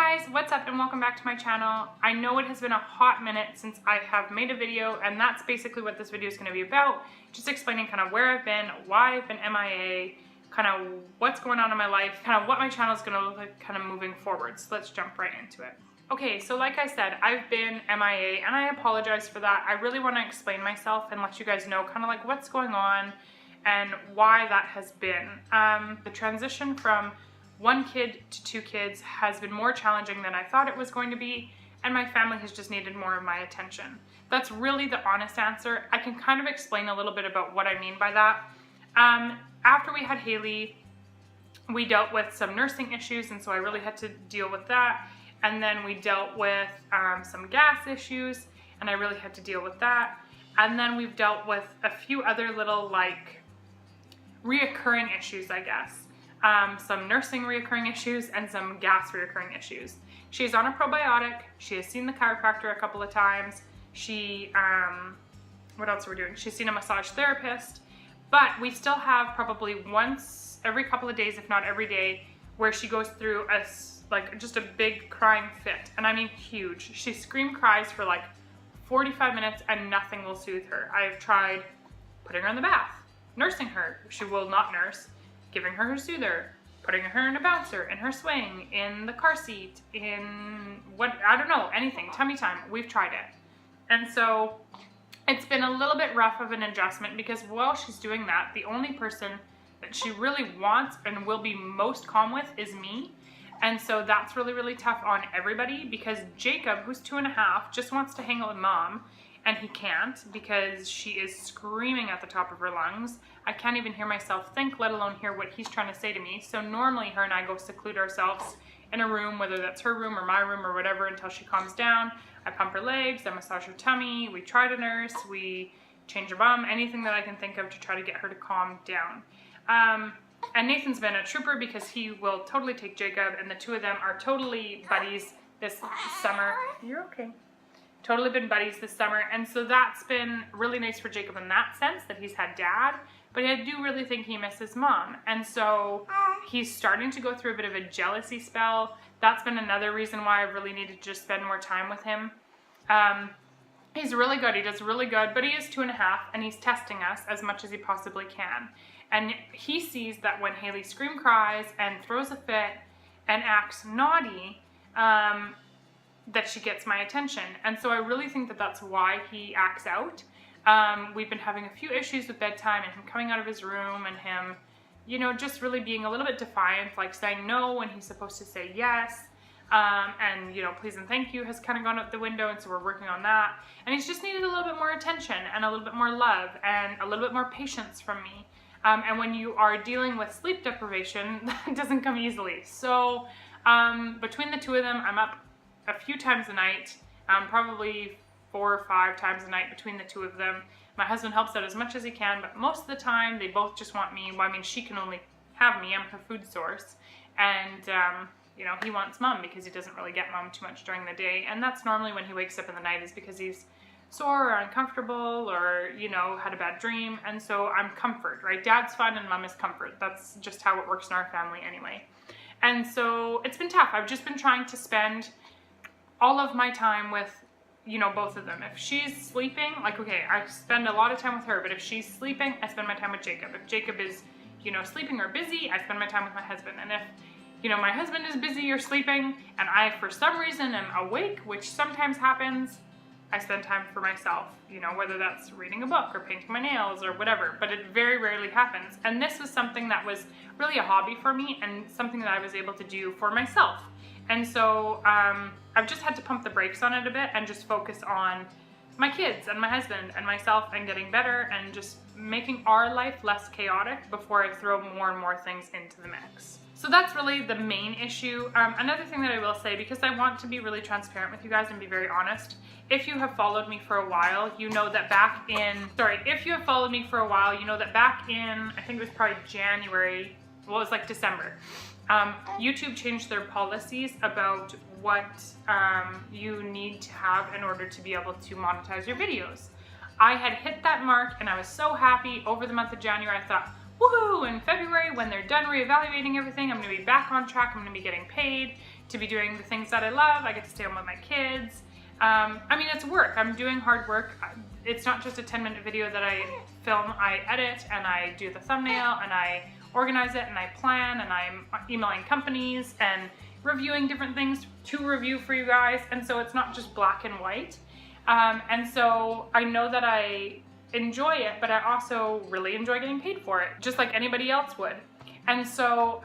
Hey guys, what's up and welcome back to my channel. I know it has been a hot minute since I have made a video, and that's basically what this video is going to be about. Just explaining kind of where I've been, why I've been MIA, kind of what's going on in my life, kind of what my channel is going to look like kind of moving forward. So let's jump right into it. Okay, so like I said, I've been MIA and I apologize for that. I really want to explain myself and let you guys know kind of like what's going on and why that has been. The transition from one kid to two kids has been more challenging than I thought it was going to be, and my family has just needed more of my attention. That's really the honest answer. I can kind of explain a little bit about what I mean by that. After we had Haley, we dealt with some nursing issues, and so I really had to deal with that. And then we dealt with some gas issues, and I really had to deal with that. And then we've dealt with a few other little like reoccurring issues, I guess. Some nursing reoccurring issues and some gas reoccurring issues. She's on a probiotic. She has seen the chiropractor a couple of times. She, what else are we doing? She's seen a massage therapist, but we still have probably once every couple of days, if not every day, where she goes through like just a big crying fit. And I mean huge. She cries for like 45 minutes and nothing will soothe her. I've tried putting her in the bath, nursing her. She will not nurse. Giving her soother, putting her in a bouncer, in her swing, in the car seat, in what, I don't know, anything, tummy time. We've tried it. And so it's been a little bit rough of an adjustment because while she's doing that, the only person that she really wants and will be most calm with is me. And so that's really, really tough on everybody because Jacob, who's 2.5, just wants to hang out with mom. And he can't because she is screaming at the top of her lungs. I can't even hear myself think, let alone hear what he's trying to say to me. So normally her and I go seclude ourselves in a room, whether that's her room or my room or whatever, until she calms down. I pump her legs, I massage her tummy, we try to nurse, we change her bum, anything that I can think of to try to get her to calm down. And Nathan's been a trooper because he will totally take Jacob, and the two of them are totally buddies this summer. You're okay. Totally been buddies this summer, and so that's been really nice for Jacob in that sense, that he's had dad, but I do really think he misses mom, and so he's starting to go through a bit of a jealousy spell. That's been another reason why I really needed to just spend more time with him. He's really good, he does really good, but he is 2.5, and he's testing us as much as he possibly can, and he sees that when Haley cries and throws a fit and acts naughty, that she gets my attention. And so I really think that that's why he acts out. We've been having a few issues with bedtime and him coming out of his room and him, you know, just really being a little bit defiant, like saying no when he's supposed to say yes. And, you know, please and thank you has kind of gone out the window, and so we're working on that. And he's just needed a little bit more attention and a little bit more love and a little bit more patience from me. And when you are dealing with sleep deprivation, that doesn't come easily. So between the two of them, I'm up a few times a night, probably 4 or 5 times a night between the two of them. My husband helps out as much as he can, but most of the time they both just want me. Well, I mean, she can only have me. I'm her food source. And, you know, he wants mom because he doesn't really get mom too much during the day. And that's normally when he wakes up in the night, is because he's sore or uncomfortable or, you know, had a bad dream. And so I'm comfort, right? Dad's fun and mom is comfort. That's just how it works in our family anyway. And so it's been tough. I've just been trying to spend all of my time with, you know, both of them. If she's sleeping, like, okay, I spend a lot of time with her, but if she's sleeping, I spend my time with Jacob. If Jacob is, you know, sleeping or busy, I spend my time with my husband. And if, you know, my husband is busy or sleeping, and I, for some reason, am awake, which sometimes happens, I spend time for myself, you know, whether that's reading a book or painting my nails or whatever, but it very rarely happens. And this was something that was really a hobby for me and something that I was able to do for myself. And so I've just had to pump the brakes on it a bit and just focus on my kids and my husband and myself and getting better and just making our life less chaotic before I throw more and more things into the mix. So that's really the main issue. Another thing that I will say, because I want to be really transparent with you guys and be very honest, if you have followed me for a while, you know that back in, if you have followed me for a while, you know that back in, I think it was probably January, well, it was like December, YouTube changed their policies about what you need to have in order to be able to monetize your videos. I had hit that mark and I was so happy. Over the month of January, I thought, woohoo, in February when they're done reevaluating everything, I'm gonna be back on track, I'm gonna be getting paid to be doing the things that I love. I get to stay home with my kids. I mean, it's work. I'm doing hard work. It's not just a 10-minute video that I film. I edit and I do the thumbnail and I organize it and I plan and I'm emailing companies and reviewing different things to review for you guys. And so it's not just black and white. And so I know that I enjoy it, but I also really enjoy getting paid for it, just like anybody else would. And so,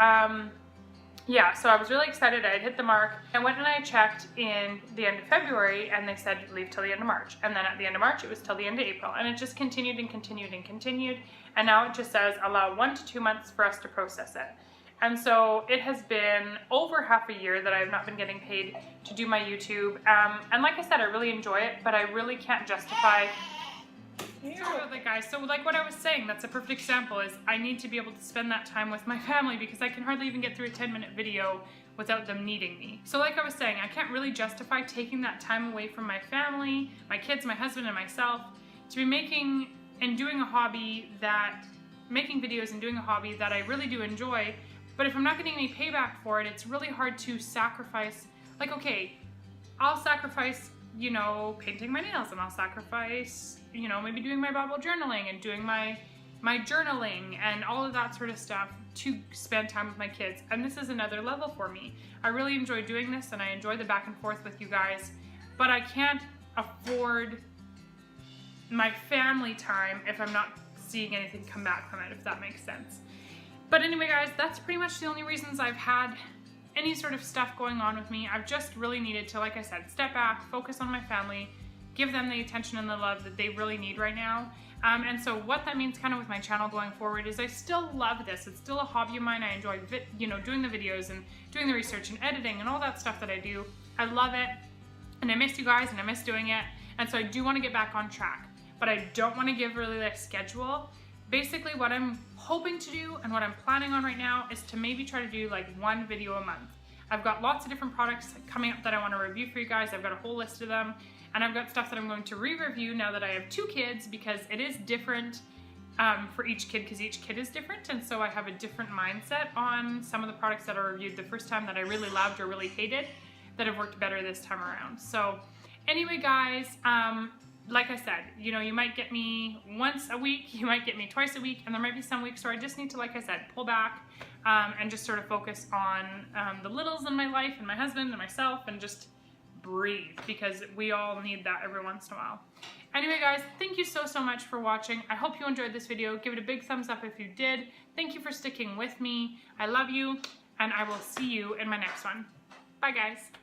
yeah, so I was really excited. I had hit the mark. I went and I checked in the end of February and they said leave till the end of March. And then at the end of March, it was till the end of April. And it just continued and continued and continued. And now it just says allow 1 to 2 months for us to process it. And so it has been over half a year that I have not been getting paid to do my YouTube. And like I said, I really enjoy it, but I really can't justify. Sorry about that, guys. So like what I was saying, that's a perfect example, is I need to be able to spend that time with my family because I can hardly even get through a 10-minute video without them needing me. So like I was saying, I can't really justify taking that time away from my family, my kids, my husband, and myself to be making and doing a hobby that, making videos and doing a hobby that I really do enjoy. But if I'm not getting any payback for it, it's really hard to sacrifice. Like, okay, I'll sacrifice, you know, painting my nails, and I'll sacrifice, you know, maybe doing my Bible journaling and doing my journaling and all of that sort of stuff to spend time with my kids. And this is another level for me. I really enjoy doing this and I enjoy the back and forth with you guys, but I can't afford my family time if I'm not seeing anything come back from it, if that makes sense. But anyway, guys, that's pretty much the only reasons I've had any sort of stuff going on with me. I've just really needed to, like I said, step back, focus on my family, give them the attention and the love that they really need right now. And so what that means kind of with my channel going forward is I still love this. It's still a hobby of mine. I enjoy, you know, doing the videos and doing the research and editing and all that stuff that I do. I love it. And I miss you guys and I miss doing it. And so I do want to get back on track, but I don't want to give really a schedule. Basically what I'm hoping to do and what I'm planning on right now is to maybe try to do like 1 video a month. I've got lots of different products coming up that I want to review for you guys. I've got a whole list of them, and I've got stuff that I'm going to re-review now that I have 2 kids, because it is different for each kid, because each kid is different, and so I have a different mindset on some of the products that I reviewed the first time that I really loved or really hated that have worked better this time around. So anyway, guys, like I said, you know, you might get me once a week, you might get me twice a week, and there might be some weeks where I just need to, like I said, pull back and just sort of focus on the littles in my life and my husband and myself and just breathe, because we all need that every once in a while. Anyway, guys, thank you so much for watching. I hope you enjoyed this video. Give it a big thumbs up if you did. Thank you for sticking with me. I love you, and I will see you in my next one. Bye, guys.